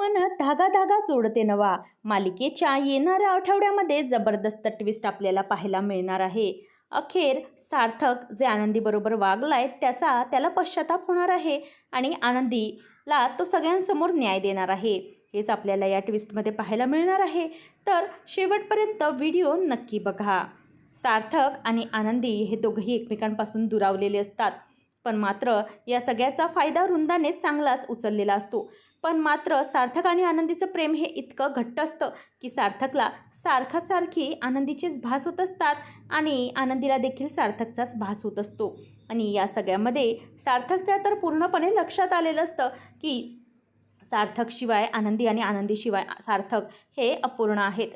मन धागा धागा जोडते नवा मालिकेच्या येणाऱ्या आठवड्यामध्ये जबरदस्त ट्विस्ट आपल्याला पाहायला मिळणार आहे. अखेर सार्थक जे आनंदीबरोबर वागलाय त्याला पश्चाताप होणार आहे आणि आनंदीला तो सगळ्यांसमोर न्याय देणार आहे. हेच आपल्याला या ट्विस्टमध्ये पाहायला मिळणार आहे. तर शेवटपर्यंत व्हिडिओ नक्की बघा. सार्थक आणि आनंदी हे दोघंही एकमेकांपासून दुरावलेले असतात, पण मात्र या सगळ्याचा फायदा वृंदाने चांगलाच उचललेला असतो. पण मात्र सार्थक आणि आनंदीचं प्रेम हे इतकं घट्ट असतं की सार्थकला सारखी आनंदीचेच भास होत असतात आणि आनंदीला देखील सार्थकचाच भास होत असतो. आणि या सगळ्यामध्ये सार्थकच्या तर पूर्णपणे लक्षात आलेलं असतं की सार्थकशिवाय आनंदी आणि आनंदीशिवाय सार्थक हे अपूर्ण आहेत.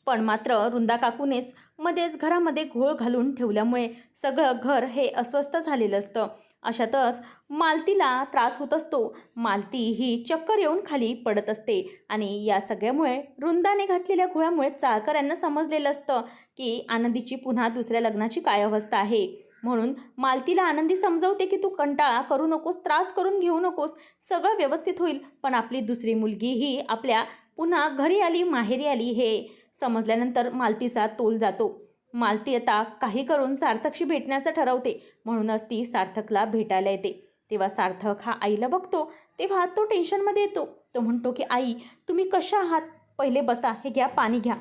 पण मात्र वृंदा काकूनेच मध्येच घरामध्ये घोळ घालून ठेवल्यामुळे सगळं घर हे अस्वस्थ झालेलं असतं. अशातच मालतीला त्रास होत असतो. मालती ही चक्कर येऊन खाली पडत असते आणि या सगळ्यामुळे वृंदाने घातलेल्या घोळ्यामुळे चाळकर यांना समजलेलं असतं की आनंदीची पुन्हा दुसऱ्या लग्नाची काय अवस्था आहे. म्हणून मालतीला आनंदी समजवते की तू कंटाळा करू नकोस, त्रास करून घेऊ नकोस, सगळं व्यवस्थित होईल. पण आपली दुसरी मुलगी ही आपल्या पुन्हा घरी आली, माहेरी आली हे समजल्यानंतर मालतीचा तोल जातो. मालती आता काही करून सार्थकशी भेटण्याचं ठरवते. म्हणूनच ती सार्थकला भेटायला येते. तेव्हा सार्थक हा आईला बघतो तेव्हा तो टेन्शनमध्ये येतो. तो म्हणतो की आई, तुम्ही कशा आहात? पहिले बसा, हे घ्या, पाणी घ्या.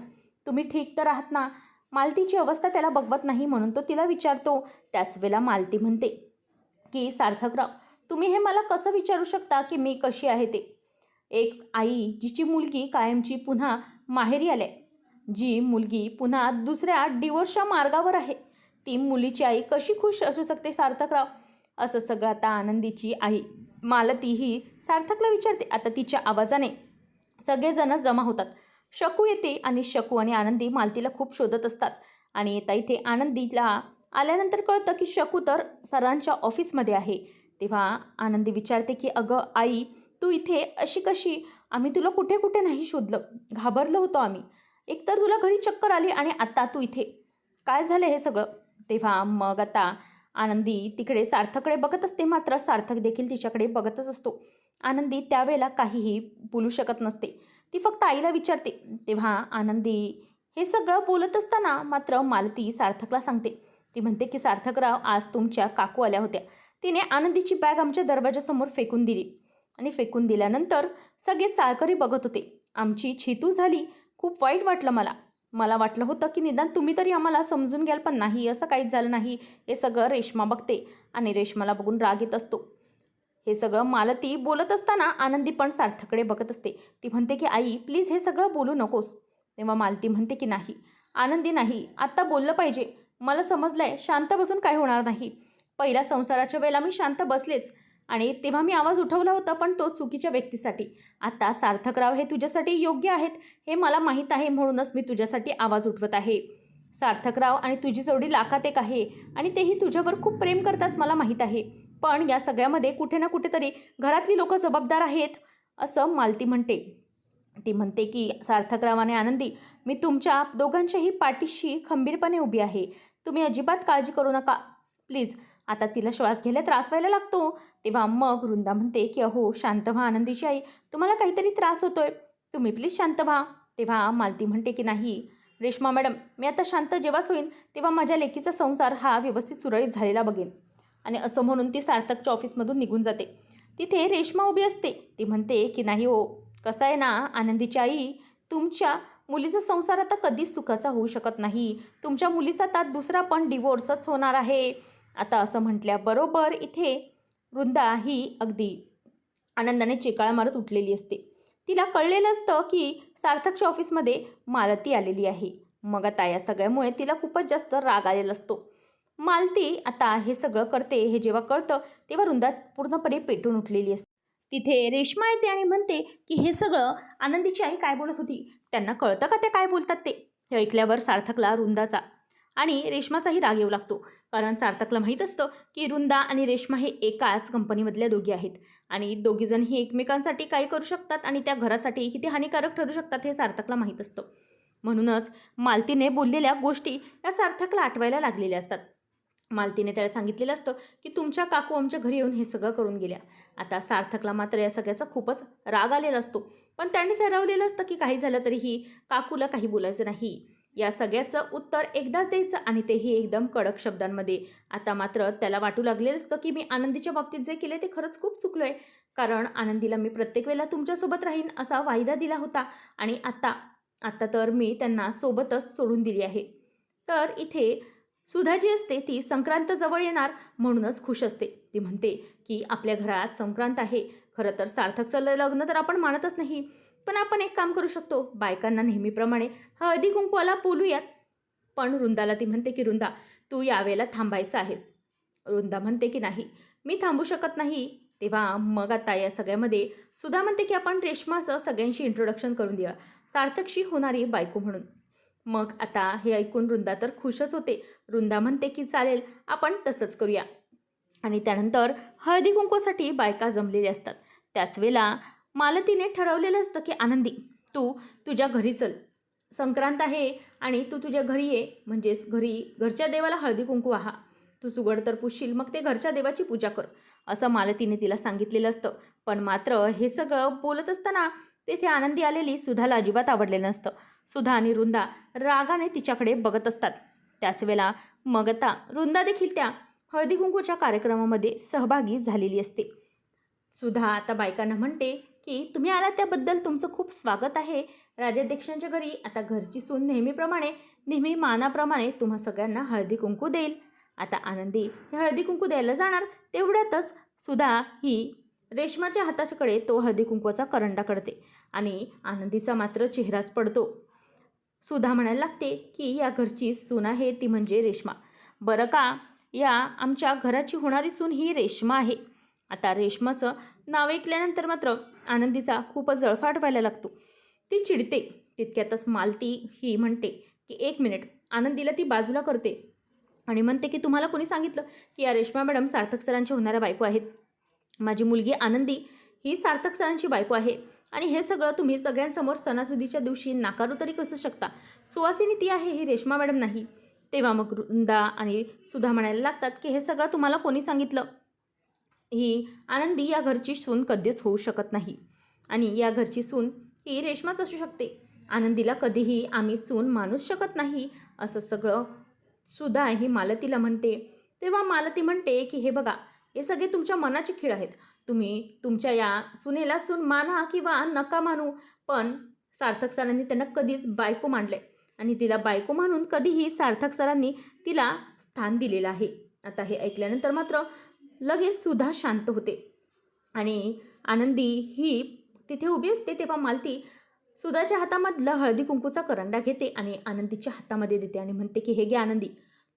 तुम्ही ठीक तर आहात ना? मालतीची अवस्था त्याला बघवत नाही म्हणून तो तिला विचारतो. त्याच वेळेला मालती म्हणते की सार्थकराव, तुम्ही हे मला कसं विचारू शकता की मी कशी आहे ते? एक आई जिची मुलगी कायमची पुन्हा माहेरी आले, जी मुलगी पुन्हा दुसऱ्या डिवोर्सच्या मार्गावर आहे, ती मुलीची आई कशी खुश असू शकते सार्थकराव? असं सगळं आता आनंदीची आई मालती ही सार्थकला विचारते. आता तिच्या आवाजाने सगळेजण जमा होतात. शकू येते आणि शकू आणि आनंदी मालतीला खूप शोधत असतात. आणि येता इथे आनंदीला आल्यानंतर कळतं की शकू तर सरांच्या ऑफिसमध्ये आहे. तेव्हा आनंदी विचारते की अगं आई, तू इथे अशी कशी? आम्ही तुला कुठे कुठे नाही शोधलं, घाबरलो होतो आम्ही. एकतर तुला घरी चक्कर आली आणि आता तू इथे, काय झालं हे सगळं? तेव्हा मग आता आनंदी तिकडे सार्थककडे बघत असते, मात्र सार्थक देखील तिच्याकडे बघतच असतो. आनंदी त्यावेळेला काहीही बोलू शकत नसते. ती फक्त आईला विचारते. तेव्हा आनंदी हे सगळं बोलत असताना मात्र मालती सार्थकला सांगते. ती म्हणते की सार्थकराव, आज तुमच्या काकू आल्या होत्या. तिने आनंदीची बॅग आमच्या दरवाजासमोर फेकून दिली आणि फेकून दिल्यानंतर सगळे चाळकरी बघत होते. आमची छितू झाली. खूप वाईट वाटलं मला. मला वाटलं होतं की निदान तुम्ही तरी आम्हाला समजून घ्याल, पण नाही, असं काहीच झालं नाही. हे सगळं रेश्मा बघते आणि रेश्माला बघून राग येत असतो. हे सगळं मालती बोलत असताना आनंदी पण सार्थककडे बघत असते. ती म्हणते की आई, प्लीज हे सगळं बोलू नकोस. तेव्हा मालती म्हणते की नाही आनंदी, नाही, आत्ता बोललं पाहिजे. मला समजलंय, शांत बसून काय होणार नाही. पहिल्या संसाराच्या वेळेला मी शांत बसलेच आणि तेव्हा मी आवाज उठवला होता, पण तो चुकीच्या व्यक्तीसाठी. आता सार्थकराव हे तुझ्यासाठी योग्य आहेत हे मला माहीत आहे, म्हणूनच मी तुझ्यासाठी आवाज उठवत आहे. सार्थकराव आणि तुझी जोडी लाखात एक आहे आणि तेही तुझ्यावर खूप प्रेम करतात, मला माहीत आहे. पण या सगळ्यामध्ये कुठे ना कुठेतरी घरातली लोक जबाबदार आहेत, असं मालती म्हणते. ती म्हणते की सार्थकराव आणि आनंदी, मी तुमच्या दोघांच्याही पाठीशी खंबीरपणे उभी आहे. तुम्ही अजिबात काळजी करू नका, प्लीज. आता तिला श्वास घ्यायला त्रास व्हायला लागतो. तेव्हा मग वृंदा म्हणते की अहो शांत व्हा आनंदीची आई, तुम्हाला काहीतरी त्रास होतोय, तुम्ही प्लीज शांत व्हा. तेव्हा मालती म्हणते की नाही रेश्मा मॅडम, मी आता शांत जेव्हाच होईन तेव्हा माझ्या लेकीचा संसार हा व्यवस्थित सुरळीत झालेला बघेन. आणि असं म्हणून ती सार्थकच्या ऑफिसमधून निघून जाते. तिथे रेश्मा उभी असते. ती म्हणते की नाही हो, कसं आहे ना आनंदीची आई, तुमच्या मुलीचा संसार आता कधीच सुखाचा होऊ शकत नाही. तुमच्या मुलीचा आता दुसरा पण डिवोर्सच होणार आहे. आता असं म्हटल्याबरोबर इथे वृंदा ही अगदी आनंदाने चिकाळा मारत उठलेली असते. तिला कळलेलं असतं की सार्थकच्या ऑफिसमध्ये मालती आलेली आहे. मग आता या सगळ्यामुळे तिला खूपच जास्त राग आलेला असतो. मालती आता हे सगळं करते हे जेव्हा कळतं तेव्हा वृंदा पूर्णपणे पेटून उठलेली असते. तिथे रेश्मा येते आणि म्हणते की हे सगळं आनंदीची आई काय बोलत होती, त्यांना कळतं का ते काय बोलतात ते? हे ऐकल्यावर सार्थकला वृंदाचा आणि रेश्माचाही राग येऊ लागतो. कारण सार्थकला माहीत असतं की वृंदा आणि रेश्मा हे एकाच कंपनीमधल्या दोघी आहेत आणि दोघीजणही एकमेकांसाठी काही करू शकतात आणि त्या घरासाठी किती हानिकारक ठरू शकतात हे सार्थकला माहीत असतं. म्हणूनच मालतीने बोललेल्या गोष्टी या सार्थकला आठवायला लागलेल्या असतात. मालतीने त्याला सांगितलेलं असतं की तुमच्या काकू आमच्या घरी येऊन हे सगळं करून गेल्या. आता सार्थकला मात्र या सगळ्याचा खूपच राग आलेला असतो. पण त्याने ठरवलेलं असतं की काही झालं तरीही काकूला काही बोलायचं नाही. या सगळ्याचं उत्तर एकदाच द्यायचं आणि तेही एकदम कडक शब्दांमध्ये. आता मात्र त्याला वाटू लागलेलं असतं की मी आनंदीच्या बाबतीत जे केले ते खरंच खूप चुकलो आहे. कारण आनंदीला मी प्रत्येक वेळेला तुमच्यासोबत राहीन असा वायदा दिला होता आणि आता आता तर मी त्यांना सोबतच सोडून दिली आहे. तर इथे सुधा जी असते ती संक्रांत जवळ येणार म्हणूनच खुश असते. ती म्हणते की आपल्या घरात संक्रांत आहे. खरं तर सार्थकचं लग्न तर आपण मानतच नाही. पण आपण एक काम करू शकतो, बायकांना नेहमीप्रमाणे हळदी कुंकवाला बोलूयात. पण वृंदाला ती म्हणते की वृंदा तू यावेळेला थांबायचं आहेस. वृंदा म्हणते की नाही मी थांबू शकत नाही. तेव्हा मग आता या सगळ्यामध्ये सुधा म्हणते की आपण रेश्माचं सगळ्यांशी इंट्रोडक्शन करून देऊया, सार्थकशी होणारी बायको म्हणून. मग आता हे ऐकून वृंदा तर खुशच होते. वृंदा म्हणते की चालेल आपण तसंच करूया. आणि त्यानंतर हळदी कुंकूसाठी बायका जमलेल्या असतात. त्याच वेळेला मालतीने ठरवलेलं असतं की आनंदी तू तुझ्या घरी चल, संक्रांत आहे आणि तू तुझ्या घरी ये, म्हणजेच घरच्या देवाला हळदी कुंकू वाहा. तू सुगड तर पुसशील मग ते घरच्या देवाची पूजा कर, असं मालतीने तिला सांगितलेलं असतं. पण मात्र हे सगळं बोलत असताना तेथे आनंदी आलेली सुधाला अजिबात आवडलेलं नसतं. सुधा आणि वृंदा रागाने तिच्याकडे बघत असतात. त्याच वेळेला मग आता वृंदा देखील त्या हळदी कुंकूच्या कार्यक्रमामध्ये सहभागी झालेली असते. सुधा आता बायकांना म्हणते की तुम्ही आलात त्याबद्दल तुमचं खूप स्वागत आहे राजाध्यक्षांच्या घरी. आता घरची सून नेहमी मानाप्रमाणे तुम्हा सगळ्यांना हळदी कुंकू देईल. आता आनंदी हे हळदी कुंकू द्यायला जाणार तेवढ्यातच सुधा ही रेशमाच्या हाताच्याकडे तो हळदी कुंकूचा करंडा करते आणि आनंदीचा मात्र चेहराच पडतो. सुधा म्हणायला लागते की या घरची सून आहे ती म्हणजे रेश्मा. बरं का, या आमच्या घराची होणारी सून ही रेश्मा आहे. आता रेश्माचं नाव ऐकल्यानंतर मात्र आनंदीचा खूपच जळफाट व्हायला लागतो. ती चिडते. तितक्यातच मालती ही म्हणते की एक मिनिट. आनंदीला ती बाजूला करते आणि म्हणते की तुम्हाला कोणी सांगितलं की या रेश्मा मॅडम सार्थक सरांच्या होणाऱ्या बायको आहेत. माझी मुलगी आनंदी ही सार्थक सरांची बायको आहे आणि हे सगळं तुम्ही सगळ्यांसमोर सणासुदीच्या दिवशी नाकारू तरी कसं शकता. सुवासिनी ती आहे, ही रेश्मा मॅडम नाही. तेव्हा मग वृंदा आणि सुधा म्हणायला लागतात की हे सगळं तुम्हाला कोणी सांगितलं. ही आनंदी या घरची सून कधीच होऊ शकत नाही आणि या घरची सून ही रेश्माच असू शकते. आनंदीला कधीही आम्ही सून मानूच शकत नाही, असं सगळं सुधा ही मालतीला म्हणते. तेव्हा मालती म्हणते की हे बघा, हे सगळे तुमच्या मनाचे खेळ आहेत. तुम्ही तुमच्या या सुनेला सून माना किंवा नका मानू, पण सार्थक सरांनी त्यांना कधीच बायको मानले आणि तिला बायको म्हणून कधीही सार्थक सरांनी तिला स्थान दिलेलं आहे. आता हे ऐकल्यानंतर मात्र लगेच सुधा शांत होते आणि आनंदी ही तिथे उभी असते. तेव्हा मालती सुधाच्या हातामधला हळदी कुंकूचा करंडा घेते आणि आनंदीच्या हातामध्ये देते आणि म्हणते की हे घे आनंदी,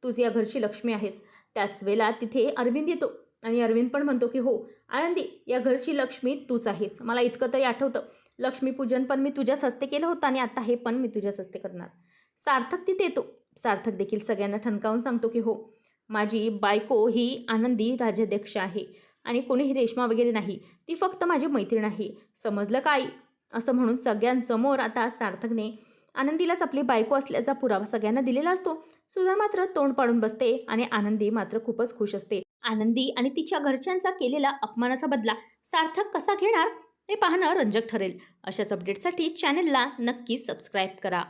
तूच या घरची लक्ष्मी आहेस. त्याच वेळेला तिथे अरविंद येतो आणि अरविंद पण म्हणतो की हो आनंदी, या घरची लक्ष्मी तूच आहेस. मला इतकं तरी आठवतं, लक्ष्मीपूजन पण मी तुझ्याच हस्ते केलं होतं आणि आता हे पण मी तुझ्याच हस्ते करणार. सार्थक तिथे येतो. सार्थक देखील सगळ्यांना ठणकावून सांगतो की हो, माझी बायको ही आनंदी राजाध्यक्ष आहे आणि कोणीही रेश्मा वगैरे नाही, ती फक्त माझी मैत्रीण आहे. समजलं काय? असं म्हणून सगळ्यांसमोर आता सार्थकने आनंदीलाच आपली बायको असल्याचा पुरावा सगळ्यांना दिलेला असतो. सुधा मात्र तोंड पाडून बसते आणि आनंदी मात्र खूपच खुश असते. आनंदी आणि तिच्या घरच्यांचा केलेला अपमानाचा बदला सार्थक कसा घेणार हे पाहणं रंजक ठरेल. अशाच अपडेटसाठी चॅनलला नक्की सबस्क्राईब करा.